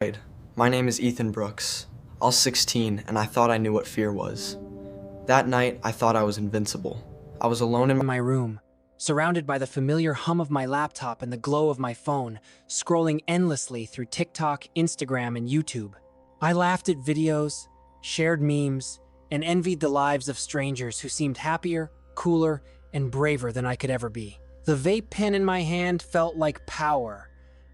Right. My name is Ethan Brooks. I was 16 and I thought I knew what fear was. That night, I thought I was invincible. I was alone in My room, surrounded by the familiar hum of my laptop and the glow of my phone, scrolling endlessly through TikTok, Instagram, and YouTube. I laughed at videos, shared memes, and envied the lives of strangers who seemed happier, cooler, and braver than I could ever be. The vape pen in my hand felt like power,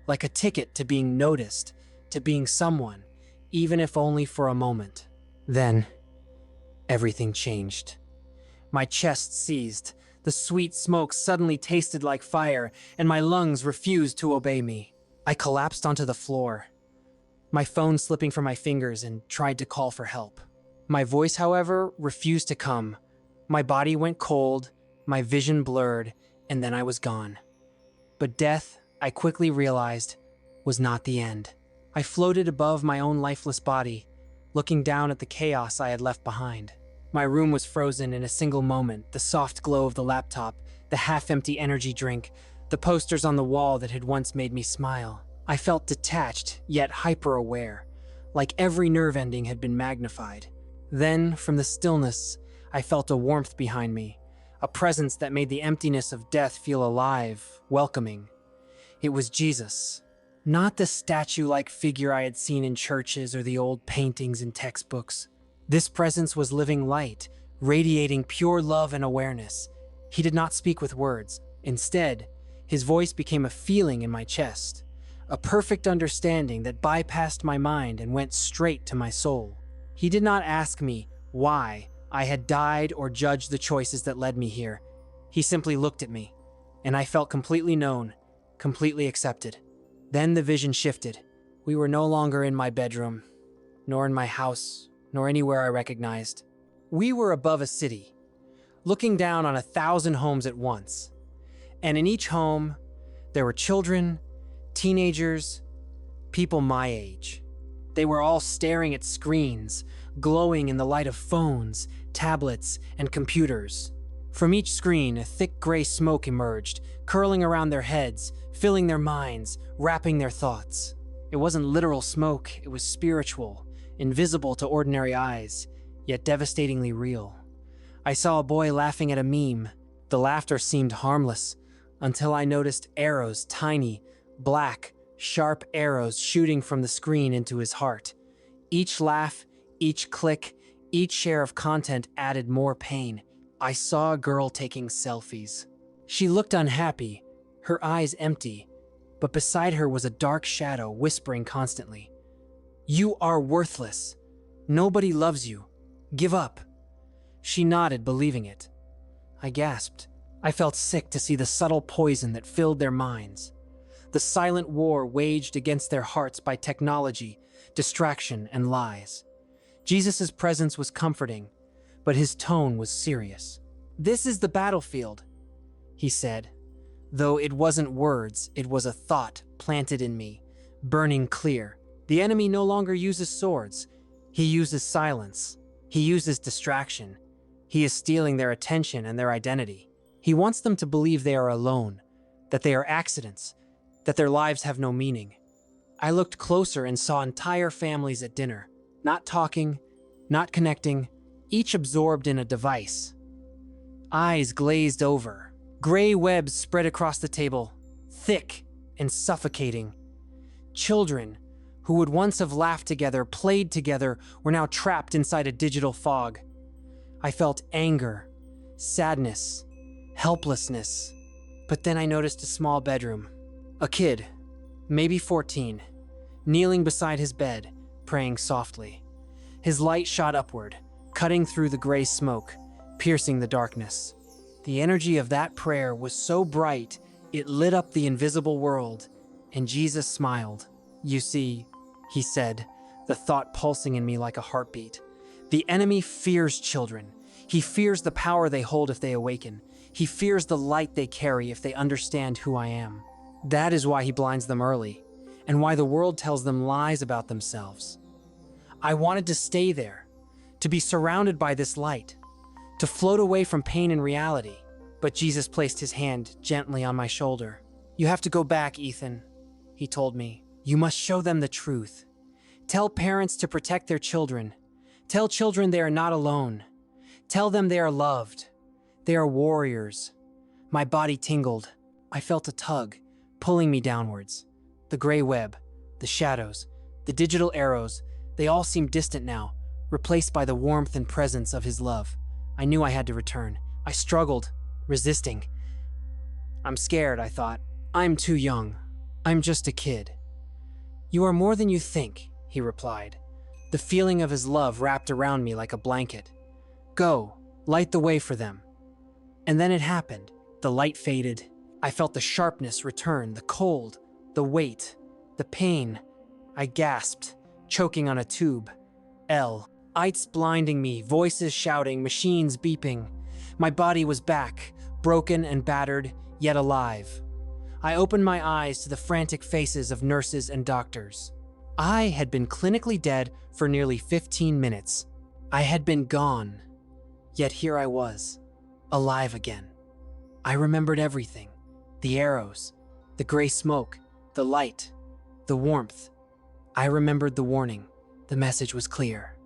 like a ticket to being noticed, to being someone, even if only for a moment. Then, everything changed. My chest seized, the sweet smoke suddenly tasted like fire, and my lungs refused to obey me. I collapsed onto the floor, my phone slipping from my fingers, and tried to call for help. My voice, however, refused to come. My body went cold, my vision blurred, and then I was gone. But death, I quickly realized, was not the end. I floated above my own lifeless body, looking down at the chaos I had left behind. My room was frozen in a single moment, the soft glow of the laptop, the half-empty energy drink, the posters on the wall that had once made me smile. I felt detached, yet hyper-aware, like every nerve ending had been magnified. Then, from the stillness, I felt a warmth behind me, a presence that made the emptiness of death feel alive, welcoming. It was Jesus. Not the statue-like figure I had seen in churches or the old paintings in textbooks. This presence was living light, radiating pure love and awareness. He did not speak with words. Instead, his voice became a feeling in my chest, a perfect understanding that bypassed my mind and went straight to my soul. He did not ask me why I had died or judge the choices that led me here. He simply looked at me, and I felt completely known, completely accepted. Then the vision shifted. We were no longer in my bedroom, nor in my house, nor anywhere I recognized. We were above a city, looking down on 1,000 homes at once. And in each home, there were children, teenagers, people my age. They were all staring at screens, glowing in the light of phones, tablets, and computers. From each screen, a thick gray smoke emerged, curling around their heads, filling their minds, wrapping their thoughts. It wasn't literal smoke, it was spiritual, invisible to ordinary eyes, yet devastatingly real. I saw a boy laughing at a meme. The laughter seemed harmless, until I noticed arrows, tiny, black, sharp arrows shooting from the screen into his heart. Each laugh, each click, each share of content added more pain. I saw a girl taking selfies. She looked unhappy, her eyes empty, but beside her was a dark shadow whispering constantly, "You are worthless. Nobody loves you. Give up." She nodded, believing it. I gasped. I felt sick to see the subtle poison that filled their minds. The silent war waged against their hearts by technology, distraction, and lies. Jesus' presence was comforting, but his tone was serious. "This is the battlefield," he said. Though it wasn't words, it was a thought planted in me, burning clear. The enemy no longer uses swords. He uses silence. He uses distraction. He is stealing their attention and their identity. He wants them to believe they are alone, that they are accidents, that their lives have no meaning. I looked closer and saw entire families at dinner, not talking, not connecting, each absorbed in a device. Eyes glazed over. Gray webs spread across the table, thick and suffocating. Children, who would once have laughed together, played together, were now trapped inside a digital fog. I felt anger, sadness, helplessness. But then I noticed a small bedroom. A kid, maybe 14, kneeling beside his bed, praying softly. His light shot upward, cutting through the gray smoke, piercing the darkness. The energy of that prayer was so bright, it lit up the invisible world, and Jesus smiled. "You see," he said, the thought pulsing in me like a heartbeat. "The enemy fears children. He fears the power they hold if they awaken. He fears the light they carry if they understand who I am. That is why he blinds them early, and why the world tells them lies about themselves. I wanted to stay there, to be surrounded by this light, to float away from pain and reality. But Jesus placed his hand gently on my shoulder. "You have to go back, Ethan," he told me. "You must show them the truth. Tell parents to protect their children. Tell children they are not alone. Tell them they are loved. They are warriors. My body tingled. I felt a tug, pulling me downwards. The gray web, the shadows, the digital arrows, they all seemed distant now, replaced by the warmth and presence of his love. I knew I had to return. I struggled, resisting. I'm scared, I thought. I'm too young. I'm just a kid. You are more than you think, he replied. The feeling of his love wrapped around me like a blanket. Go, light the way for them. And then it happened. The light faded. I felt the sharpness return, the cold, the weight, the pain. I gasped, choking on a tube. Lights blinding me, voices shouting, machines beeping. My body was back, broken and battered, yet alive. I opened my eyes to the frantic faces of nurses and doctors. I had been clinically dead for nearly 15 minutes. I had been gone, yet here I was, alive again. I remembered everything. The arrows, the gray smoke, the light, the warmth. I remembered the warning. The message was clear.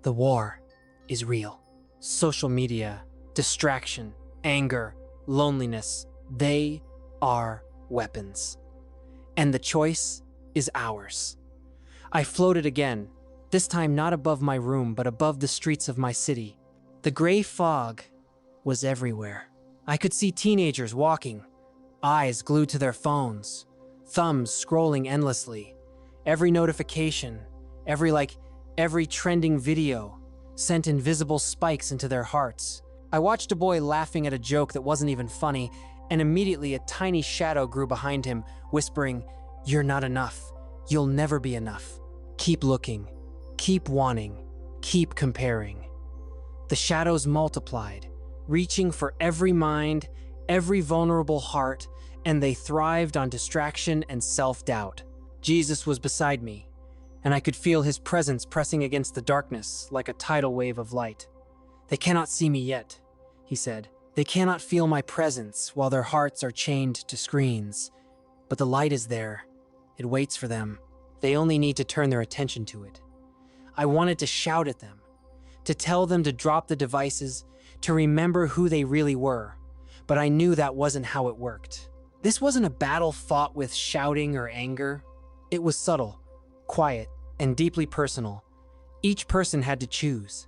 The war is real. Social media, distraction, anger, loneliness, they are weapons. And the choice is ours. I floated again, this time not above my room, but above the streets of my city. The gray fog was everywhere. I could see teenagers walking, eyes glued to their phones, thumbs scrolling endlessly. Every notification, every trending video sent invisible spikes into their hearts. I watched a boy laughing at a joke that wasn't even funny, and immediately a tiny shadow grew behind him, whispering, "You're not enough. You'll never be enough. Keep looking, keep wanting, keep comparing." The shadows multiplied, reaching for every mind, every vulnerable heart, and they thrived on distraction and self-doubt. Jesus was beside me, and I could feel his presence pressing against the darkness like a tidal wave of light. "They cannot see me yet," he said. "They cannot feel my presence while their hearts are chained to screens. But the light is there. It waits for them. They only need to turn their attention to it." I wanted to shout at them, to tell them to drop the devices, to remember who they really were, but I knew that wasn't how it worked. This wasn't a battle fought with shouting or anger. It was subtle, quiet, and deeply personal. Each person had to choose.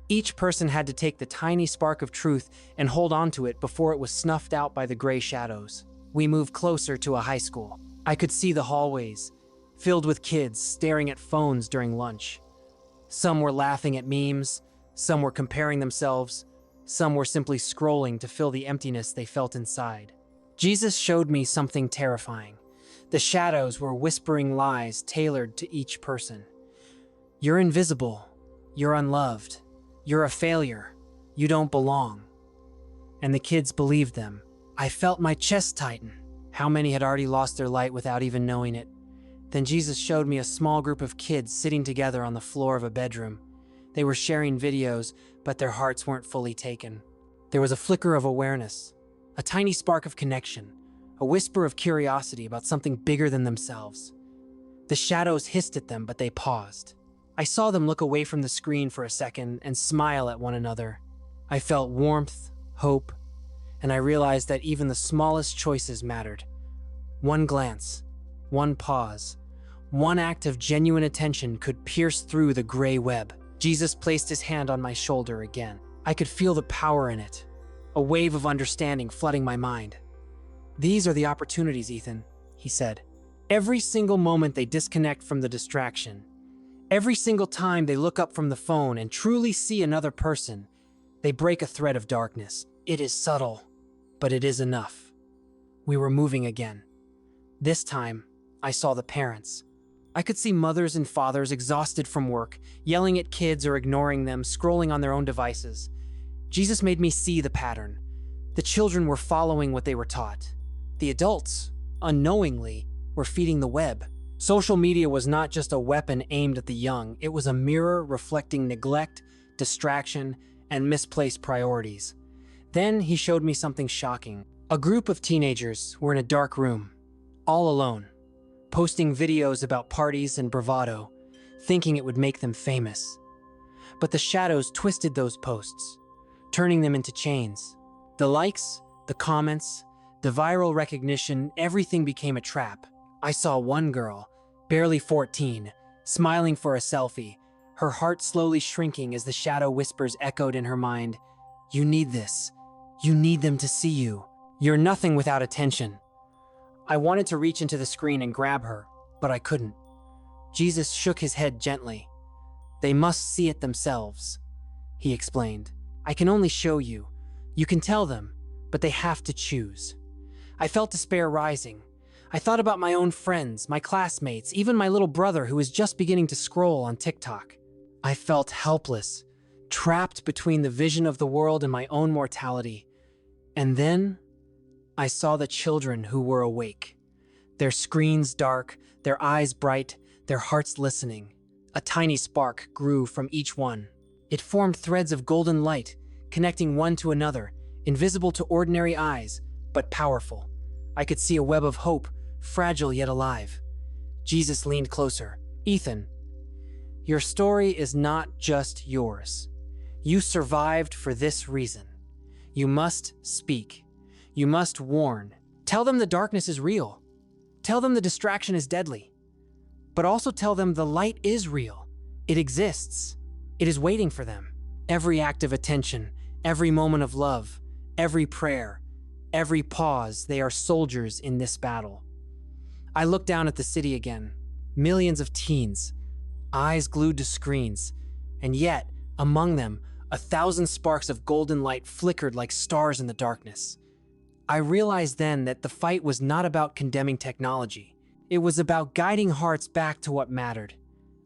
Each person had to take the tiny spark of truth and hold on to it before it was snuffed out by the gray shadows. We moved closer to a high school. I could see the hallways, filled with kids staring at phones during lunch. Some were laughing at memes, some were comparing themselves, some were simply scrolling to fill the emptiness they felt inside. Jesus showed me something terrifying. The shadows were whispering lies tailored to each person. "You're invisible. You're unloved. You're a failure. You don't belong." And the kids believed them. I felt my chest tighten. How many had already lost their light without even knowing it? Then Jesus showed me a small group of kids sitting together on the floor of a bedroom. They were sharing videos, but their hearts weren't fully taken. There was a flicker of awareness, a tiny spark of connection, a whisper of curiosity about something bigger than themselves. The shadows hissed at them, but they paused. I saw them look away from the screen for a second and smile at one another. I felt warmth, hope, and I realized that even the smallest choices mattered. One glance, one pause, one act of genuine attention could pierce through the gray web. Jesus placed his hand on my shoulder again. I could feel the power in it, a wave of understanding flooding my mind. "These are the opportunities, Ethan," he said. "Every single moment they disconnect from the distraction, every single time they look up from the phone and truly see another person, they break a thread of darkness. It is subtle, but it is enough." We were moving again. This time, I saw the parents. I could see mothers and fathers exhausted from work, yelling at kids or ignoring them, scrolling on their own devices. Jesus made me see the pattern. The children were following what they were taught. The adults, unknowingly, were feeding the web. Social media was not just a weapon aimed at the young, it was a mirror reflecting neglect, distraction, and misplaced priorities. Then he showed me something shocking. A group of teenagers were in a dark room, all alone, posting videos about parties and bravado. thinking it would make them famous. But the shadows twisted those posts, turning them into chains. The likes, the comments, the viral recognition, everything became a trap. I saw one girl, barely 14, smiling for a selfie, her heart slowly shrinking as the shadow whispers echoed in her mind, "You need this. You need them to see you. You're nothing without attention." I wanted to reach into the screen and grab her, but I couldn't. Jesus shook his head gently. "They must see it themselves," he explained. "I can only show you. You can tell them, but they have to choose." I felt despair rising. I thought about my own friends, my classmates, even my little brother who was just beginning to scroll on TikTok. I felt helpless, trapped between the vision of the world and my own mortality. And then I saw the children who were awake. Their screens dark, their eyes bright, their hearts listening. A tiny spark grew from each one. It formed threads of golden light, connecting one to another, invisible to ordinary eyes, but powerful. I could see a web of hope, fragile yet alive. Jesus leaned closer. "Ethan, your story is not just yours. You survived for this reason. You must speak. You must warn. Tell them the darkness is real. Tell them the distraction is deadly. But also tell them the light is real. It exists. It is waiting for them. Every act of attention, every moment of love, every prayer, every pause, they are soldiers in this battle." I looked down at the city again. Millions of teens, eyes glued to screens, and yet, among them, 1,000 sparks of golden light flickered like stars in the darkness. I realized then that the fight was not about condemning technology. It was about guiding hearts back to what mattered,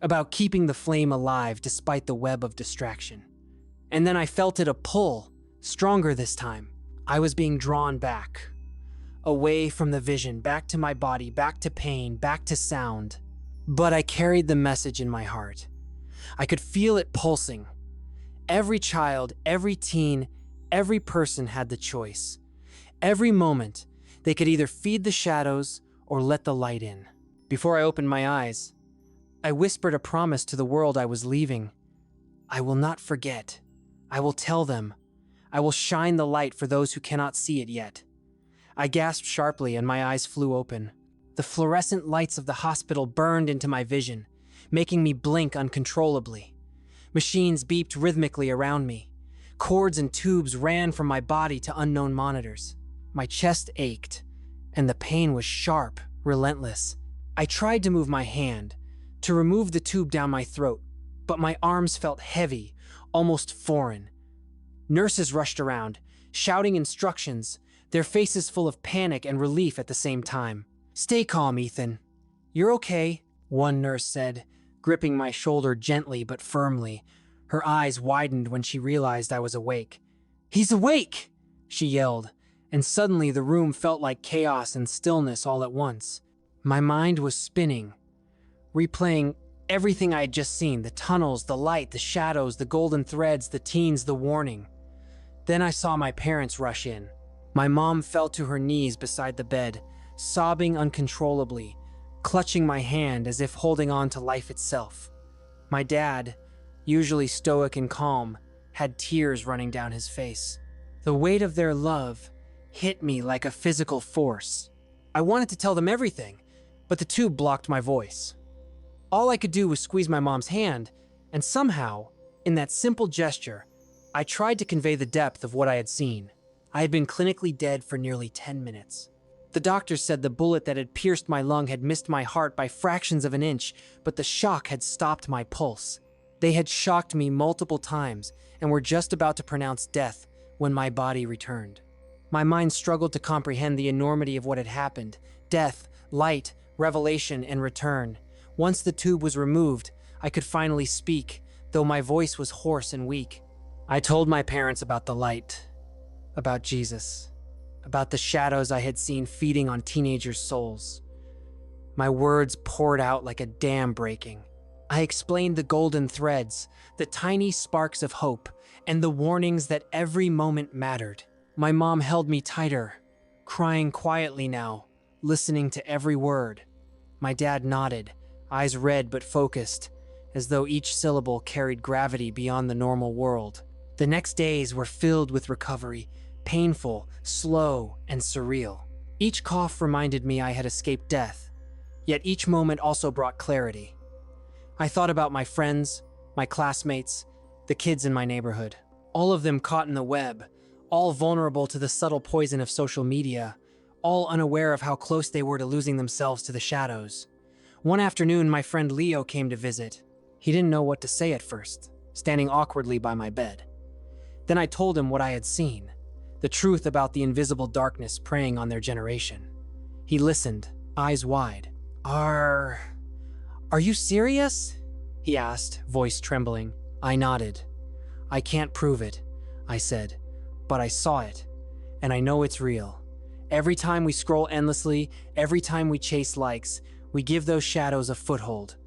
about keeping the flame alive despite the web of distraction. And then I felt it a pull, stronger this time. I was being drawn back, away from the vision, back to my body, back to pain, back to sound. But I carried the message in my heart. I could feel it pulsing. Every child, every teen, every person had the choice. Every moment, they could either feed the shadows or let the light in. Before I opened my eyes, I whispered a promise to the world I was leaving. "I will not forget. I will tell them. I will shine the light for those who cannot see it yet." I gasped sharply and my eyes flew open. The fluorescent lights of the hospital burned into my vision, making me blink uncontrollably. Machines beeped rhythmically around me. Cords and tubes ran from my body to unknown monitors. My chest ached, and the pain was sharp, relentless. I tried to move my hand, to remove the tube down my throat, but my arms felt heavy, almost foreign. Nurses rushed around, shouting instructions, their faces full of panic and relief at the same time. "Stay calm, Ethan. You're okay," one nurse said, gripping my shoulder gently but firmly. Her eyes widened when she realized I was awake. "He's awake!" she yelled, and suddenly the room felt like chaos and stillness all at once. My mind was spinning, replaying everything I had just seen, the tunnels, the light, the shadows, the golden threads, the teens, the warning. Then I saw my parents rush in. My mom fell to her knees beside the bed, sobbing uncontrollably, clutching my hand as if holding on to life itself. My dad, usually stoic and calm, had tears running down his face. The weight of their love hit me like a physical force. I wanted to tell them everything, but the tube blocked my voice. All I could do was squeeze my mom's hand, and somehow, in that simple gesture, I tried to convey the depth of what I had seen. I had been clinically dead for nearly 10 minutes. The doctors said the bullet that had pierced my lung had missed my heart by fractions of an inch, but the shock had stopped my pulse. They had shocked me multiple times and were just about to pronounce death when my body returned. My mind struggled to comprehend the enormity of what had happened. Death, light, revelation, and return. Once the tube was removed, I could finally speak, though my voice was hoarse and weak. I told my parents about the light, about Jesus, about the shadows I had seen feeding on teenagers' souls. My words poured out like a dam breaking. I explained the golden threads, the tiny sparks of hope, and the warnings that every moment mattered. My mom held me tighter, crying quietly now, listening to every word. My dad nodded, eyes red but focused, as though each syllable carried gravity beyond the normal world. The next days were filled with recovery, painful, slow, and surreal. Each cough reminded me I had escaped death, yet each moment also brought clarity. I thought about my friends, my classmates, the kids in my neighborhood, all of them caught in the web, all vulnerable to the subtle poison of social media, all unaware of how close they were to losing themselves to the shadows. One afternoon, my friend Leo came to visit. He didn't know what to say at first, standing awkwardly by my bed. Then I told him what I had seen, the truth about the invisible darkness preying on their generation. He listened, eyes wide. Are you serious? He asked, voice trembling. I nodded. I can't prove it, I said, but I saw it, and I know it's real. Every time we scroll endlessly, every time we chase likes, we give those shadows a foothold.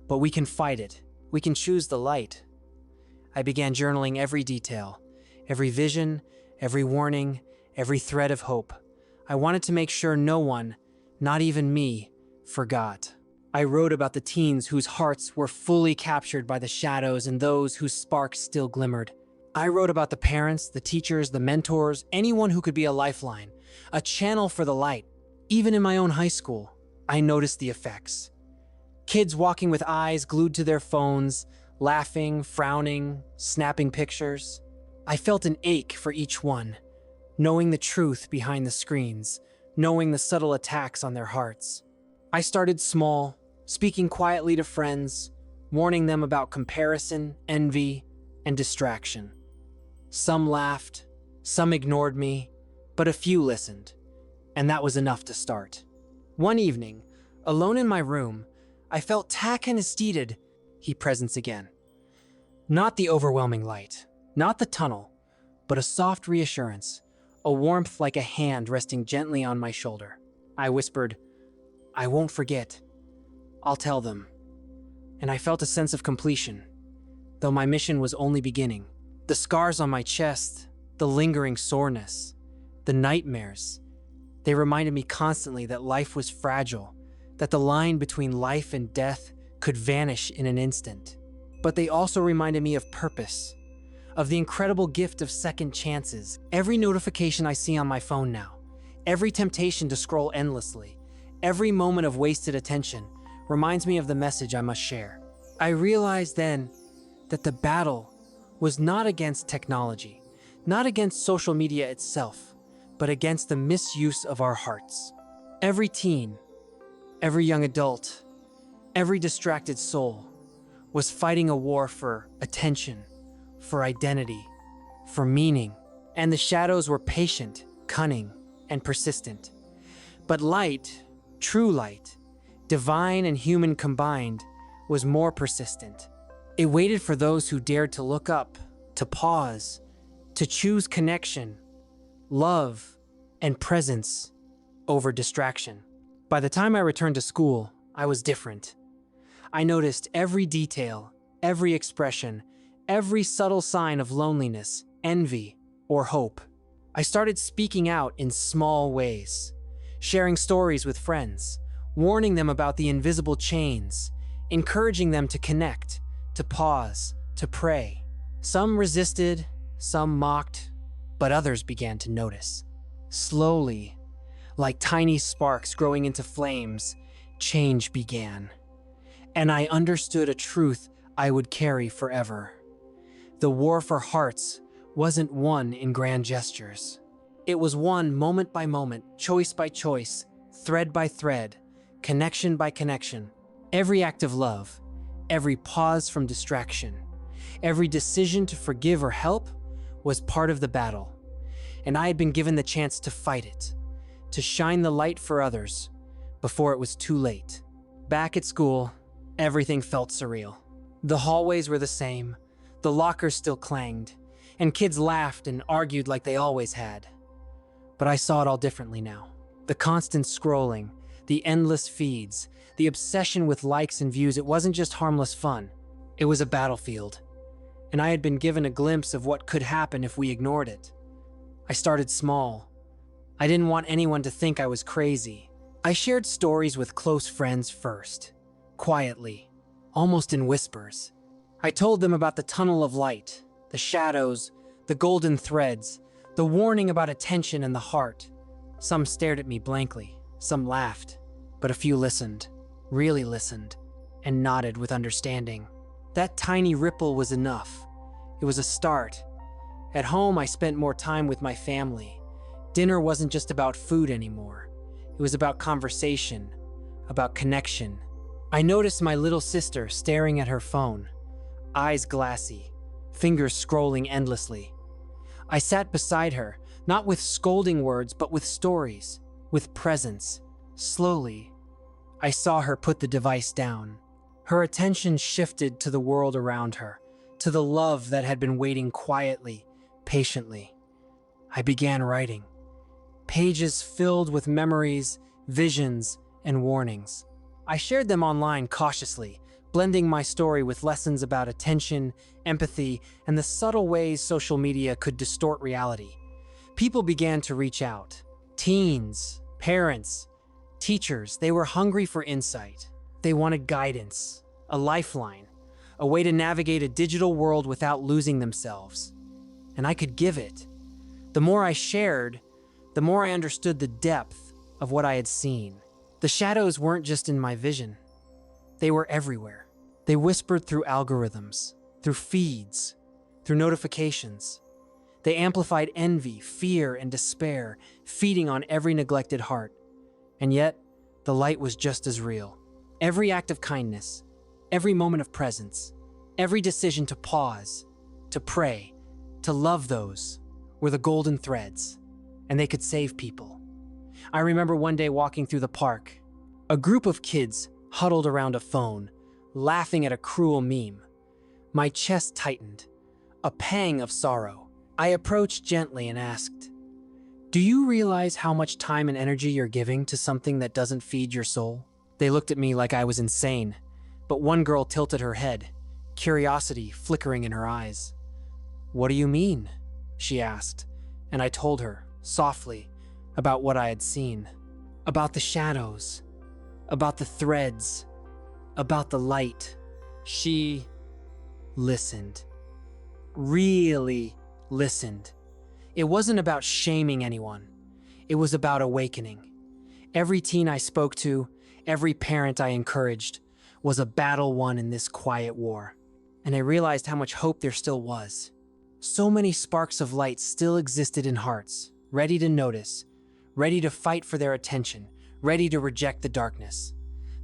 But we can fight it. We can choose the light. I began journaling every detail, every vision, every warning, every thread of hope. I wanted to make sure no one, not even me, forgot. I wrote about the teens whose hearts were fully captured by the shadows and those whose sparks still glimmered. I wrote about the parents, the teachers, the mentors, anyone who could be a lifeline, a channel for the light. Even in my own high school, I noticed the effects. Kids walking with eyes glued to their phones, laughing, frowning, snapping pictures. I felt an ache for each one, knowing the truth behind the screens, knowing the subtle attacks on their hearts. I started small, speaking quietly to friends, warning them about comparison, envy, and distraction. Some laughed, some ignored me, but a few listened, and that was enough to start. One evening, alone in my room, I felt taken-esteeted, he presence again. Not the overwhelming light, not the tunnel, but a soft reassurance, a warmth like a hand resting gently on my shoulder. I whispered, I won't forget. I'll tell them. And I felt a sense of completion, though my mission was only beginning. The scars on my chest, the lingering soreness, the nightmares, they reminded me constantly that life was fragile, that the line between life and death could vanish in an instant. But they also reminded me of purpose, of the incredible gift of second chances. Every notification I see on my phone now, every temptation to scroll endlessly, every moment of wasted attention reminds me of the message I must share. I realized then that the battle was not against technology, not against social media itself, but against the misuse of our hearts. Every teen, every young adult, every distracted soul was fighting a war for attention, for identity, for meaning. And the shadows were patient, cunning, and persistent. But light, true light, divine and human combined, was more persistent. It waited for those who dared to look up, to pause, to choose connection, love, and presence over distraction. By the time I returned to school, I was different. I noticed every detail, every expression, every subtle sign of loneliness, envy, or hope. I started speaking out in small ways, sharing stories with friends, warning them about the invisible chains, encouraging them to connect, to pause, to pray. Some resisted, some mocked, but others began to notice. Slowly, like tiny sparks growing into flames, change began. And I understood a truth I would carry forever. The war for hearts wasn't won in grand gestures. It was won moment by moment, choice by choice, thread by thread, connection by connection. Every act of love, every pause from distraction, every decision to forgive or help was part of the battle. And I had been given the chance to fight it, to shine the light for others before it was too late. Back at school, everything felt surreal. The hallways were the same, the lockers still clanged, and kids laughed and argued like they always had. But I saw it all differently now. The constant scrolling, the endless feeds, the obsession with likes and views, it wasn't just harmless fun. It was a battlefield, and I had been given a glimpse of what could happen if we ignored it. I started small. I didn't want anyone to think I was crazy. I shared stories with close friends first, quietly, almost in whispers. I told them about the tunnel of light, the shadows, the golden threads, the warning about attention and the heart. Some stared at me blankly, some laughed, but a few listened, really listened, and nodded with understanding. That tiny ripple was enough. It was a start. At home, I spent more time with my family. Dinner wasn't just about food anymore. It was about conversation, about connection. I noticed my little sister staring at her phone, eyes glassy, fingers scrolling endlessly. I sat beside her, not with scolding words, but with stories, with presence. Slowly, I saw her put the device down. Her attention shifted to the world around her, to the love that had been waiting quietly, patiently. I began writing. Pages filled with memories, visions, and warnings. I shared them online cautiously, blending my story with lessons about attention, empathy, and the subtle ways social media could distort reality. People began to reach out. Teens, parents, teachers, they were hungry for insight. They wanted guidance, a lifeline, a way to navigate a digital world without losing themselves. And I could give it. The more I shared, the more I understood the depth of what I had seen. The shadows weren't just in my vision. They were everywhere. They whispered through algorithms, through feeds, through notifications. They amplified envy, fear, and despair, feeding on every neglected heart. And yet, the light was just as real. Every act of kindness, every moment of presence, every decision to pause, to pray, to love those were the golden threads, and they could save people. I remember one day walking through the park, a group of kids huddled around a phone, laughing at a cruel meme. My chest tightened, a pang of sorrow. I approached gently and asked, "Do you realize how much time and energy you're giving to something that doesn't feed your soul?" They looked at me like I was insane, but one girl tilted her head, curiosity flickering in her eyes. "What do you mean?" she asked, and I told her, softly, about what I had seen, about the shadows, about the threads, about the light. She listened, really listened. It wasn't about shaming anyone. It was about awakening. Every teen I spoke to, every parent I encouraged, was a battle won in this quiet war. And I realized how much hope there still was. So many sparks of light still existed in hearts, ready to notice, ready to fight for their attention, ready to reject the darkness.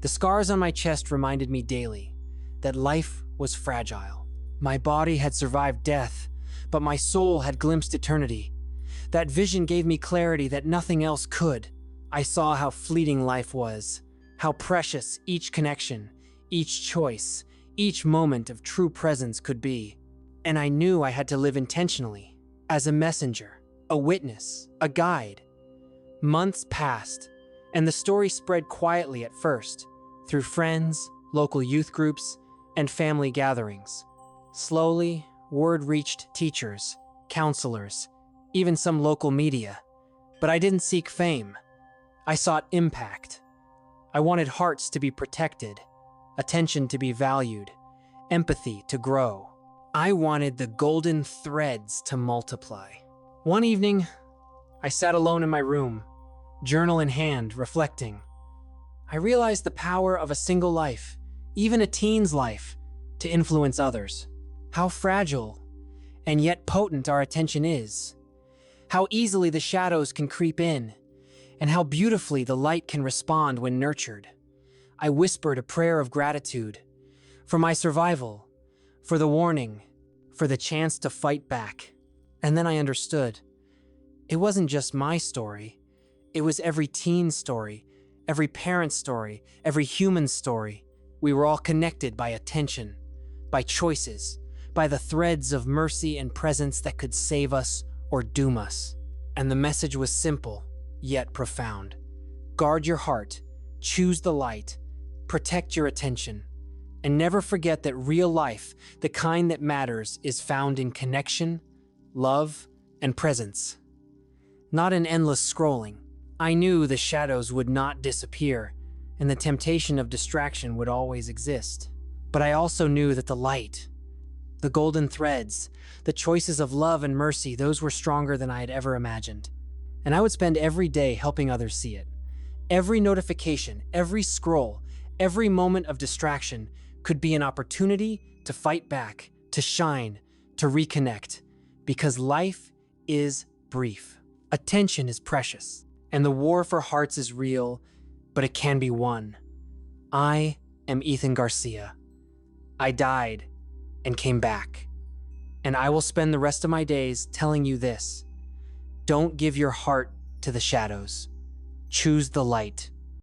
The scars on my chest reminded me daily that life was fragile. My body had survived death, but my soul had glimpsed eternity. That vision gave me clarity that nothing else could. I saw how fleeting life was, how precious each connection, each choice, each moment of true presence could be. And I knew I had to live intentionally, as a messenger, a witness, a guide. Months passed, and the story spread quietly at first, through friends, local youth groups, and family gatherings. Slowly, word reached teachers, counselors, even some local media. But I didn't seek fame. I sought impact. I wanted hearts to be protected, attention to be valued, empathy to grow. I wanted the golden threads to multiply. One evening, I sat alone in my room, journal in hand, reflecting. I realized the power of a single life, even a teen's life, to influence others. How fragile and yet potent our attention is. How easily the shadows can creep in, and how beautifully the light can respond when nurtured. I whispered a prayer of gratitude for my survival, for the warning, for the chance to fight back. And then I understood. It wasn't just my story. It was every teen's story, every parent's story, every human's story. We were all connected by attention, by choices, by the threads of mercy and presence that could save us or doom us. And the message was simple, yet profound. Guard your heart, choose the light, protect your attention, and never forget that real life, the kind that matters, is found in connection, love, and presence. Not in endless scrolling. I knew the shadows would not disappear, and the temptation of distraction would always exist. But I also knew that the light, the golden threads, the choices of love and mercy, those were stronger than I had ever imagined. And I would spend every day helping others see it. Every notification, every scroll, every moment of distraction could be an opportunity to fight back, to shine, to reconnect. Because life is brief. Attention is precious. And the war for hearts is real, but it can be won. I am Ethan Garcia. I died and came back. And I will spend the rest of my days telling you this. Don't give your heart to the shadows. Choose the light.